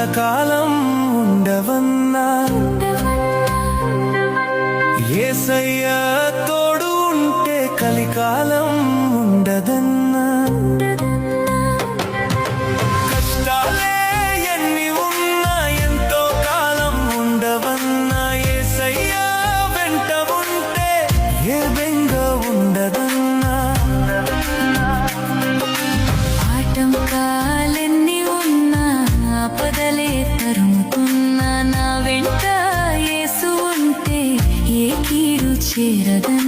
కలకాలం ఉండవన్నా యేసయ్య తోడు ఉంటే కలికాలం ఉండదన్నా కష్టాలే ఎన్ని ఉన్నా ఎంతో కాలం ఉండవన్నా యేసయ్య వెంట ఉంటే ఏ బెంగ ఉండదన్నా ఆటంకాలెన్ని ఉన్నా ఆపదలే తరుముతున్నా నా వెంట యేసు ఉంటే ఏ కీడు చేరదన్నా